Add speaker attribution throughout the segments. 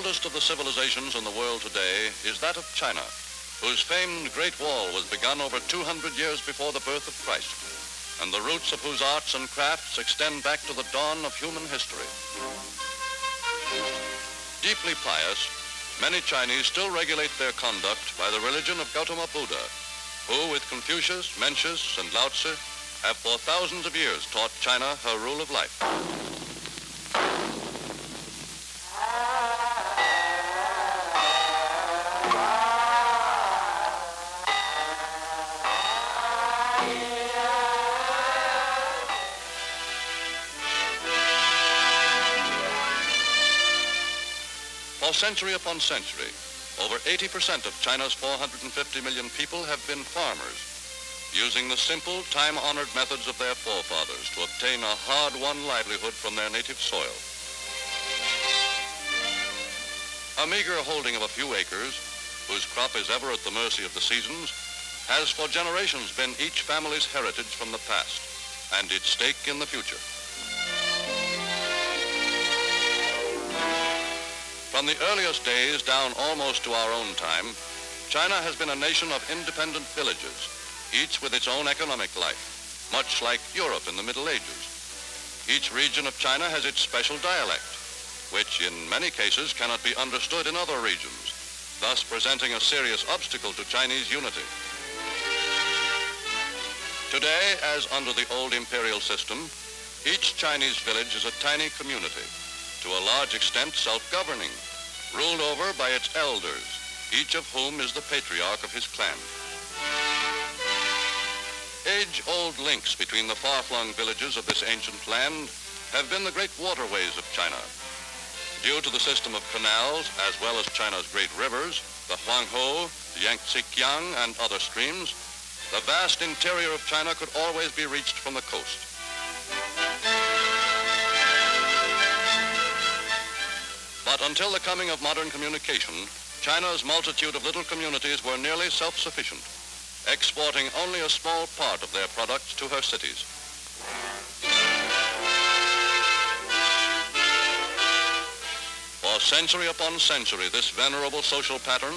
Speaker 1: oldest of the civilizations in the world today is that of China, whose famed Great Wall was begun over 200 years before the birth of Christ, and the roots of whose arts and crafts extend back to the dawn of human history. Deeply pious, many Chinese still regulate their conduct by the religion of Gautama Buddha, who with Confucius, Mencius, and Lao Tzu have for thousands of years taught China her rule of life. For century upon century, over 80% of China's 450 million people have been farmers, using the simple, time-honored methods of their forefathers to obtain a hard-won livelihood from their native soil. A meager holding of a few acres, whose crop is ever at the mercy of the seasons, has for generations been each family's heritage from the past and its stake in the future. From the earliest days down almost to our own time, China has been a nation of independent villages, each with its own economic life, much like Europe in the Middle Ages. Each region of China has its special dialect, which in many cases cannot be understood in other regions, thus presenting a serious obstacle to Chinese unity. Today, as under the old imperial system, each Chinese village is a tiny community, to a large extent self-governing, ruled over by its elders, each of whom is the patriarch of his clan. Age-old links between the far-flung villages of this ancient land have been the great waterways of China. Due to the system of canals, as well as China's great rivers, the Huanghe, the Yangtze and other streams, the vast interior of China could always be reached from the coast. But until the coming of modern communication, China's multitude of little communities were nearly self-sufficient, exporting only a small part of their products to her cities. For century upon century, this venerable social pattern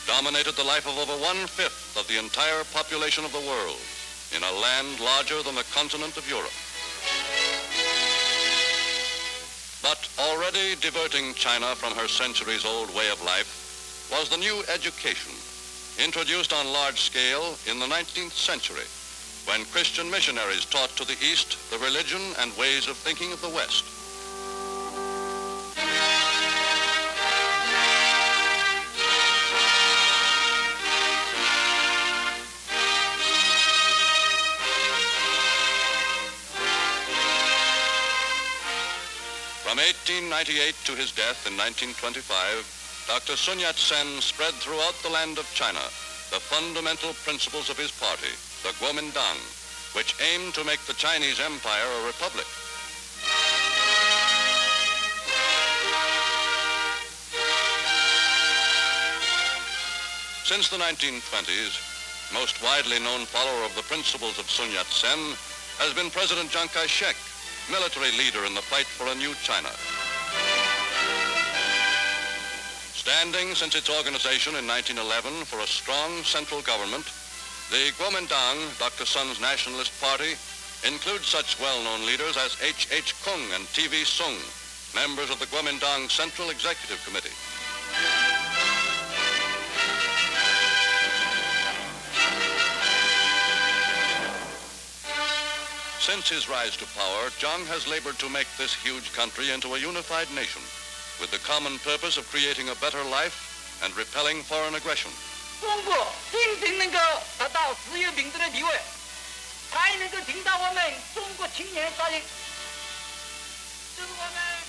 Speaker 1: dominated the life of over 1/5 of the entire population of the world in a land larger than the continent of Europe. But already diverting China from her centuries-old way of life was the new education, introduced on large scale in the 19th century, when Christian missionaries taught to the East the religion and ways of thinking of the West. From 1898 to his death in 1925, Dr. Sun Yat-sen spread throughout the land of China the fundamental principles of his party, the Kuomintan, which aimed to make the Chinese Empire a republic. Since the 1920s, most widely known follower of the principles of Sun Yat-sen has been President Chiang Kai-Shek, military leader in the fight for a new China. Standing since its organization in 1911 for a strong central government, the Kuomintang, Dr. Sun's nationalist party, includes such well-known leaders as H. Kung and T.V. Sung, members of the Kuomintan Central Executive Committee. Since his rise to power, Chiang has labored to make this huge country into a unified nation, with the common purpose of creating a better life and repelling foreign aggression.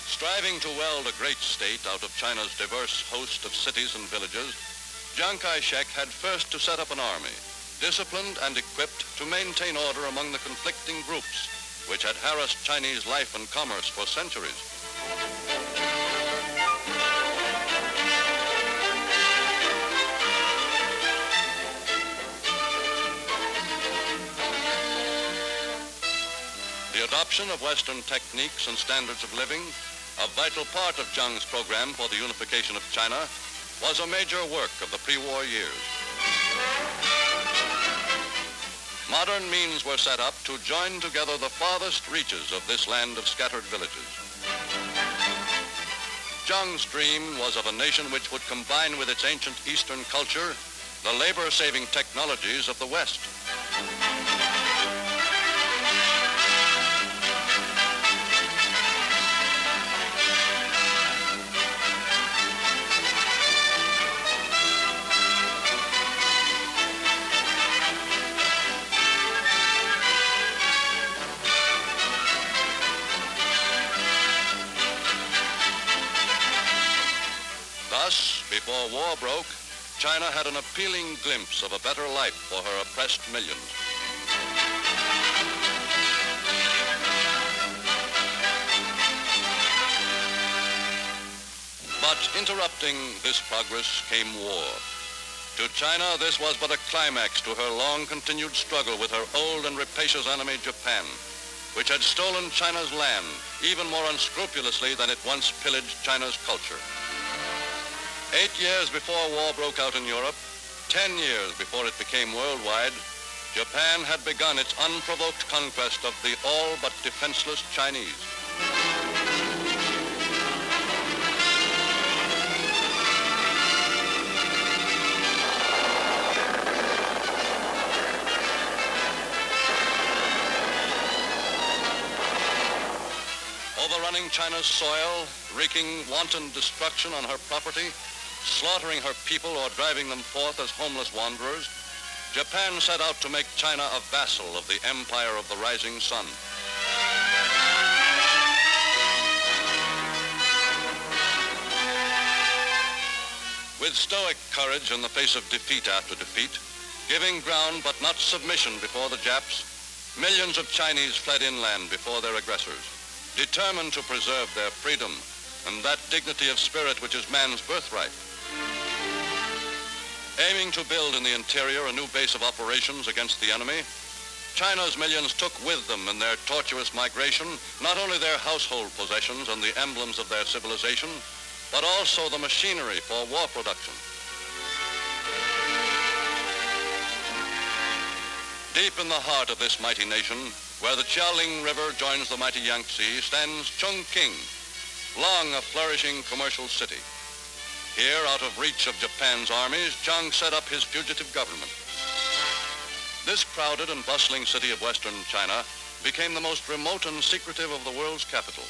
Speaker 1: Striving to weld a great state out of China's diverse host of cities and villages, Chiang Kai-Shek had first to set up an army, disciplined and equipped to maintain order among the conflicting groups which had harassed Chinese life and commerce for centuries. The adoption of Western techniques and standards of living A vital part of Chiang's program for the unification of China was a major work of the pre-war years. Modern means were set up to join together the farthest reaches of this land of scattered villages. Chiang's dream was of a nation which would combine with its ancient Eastern culture the labor-saving technologies of the West. Thus, before war broke, China had an appealing glimpse of a better life for her oppressed millions. But interrupting this progress came war. To China, this was but a climax to her long-continued struggle with her old and rapacious enemy, Japan, which had stolen China's land even more unscrupulously than it once pillaged China's culture. 8 years before war broke out in Europe, 10 years before it became worldwide, Japan had begun its unprovoked conquest of the all but defenseless Chinese. Overrunning China's soil, wreaking wanton destruction on her property, slaughtering her people or driving them forth as homeless wanderers, Japan set out to make China a vassal of the empire of the rising sun. With stoic courage in the face of defeat after defeat, giving ground but not submission before the Japs, millions of Chinese fled inland before their aggressors, determined to preserve their freedom and that dignity of spirit which is man's birthright. Aiming to build in the interior a new base of operations against the enemy, China's millions took with them in their tortuous migration not only their household possessions and the emblems of their civilization, but also the machinery for war production. Deep in the heart of this mighty nation, where the Qiaoling River joins the mighty Yangtze, stands Chongqing, long a flourishing commercial city. Here, out of reach of Japan's armies, Chiang set up his fugitive government. This crowded and bustling city of western China became the most remote and secretive of the world's capitals.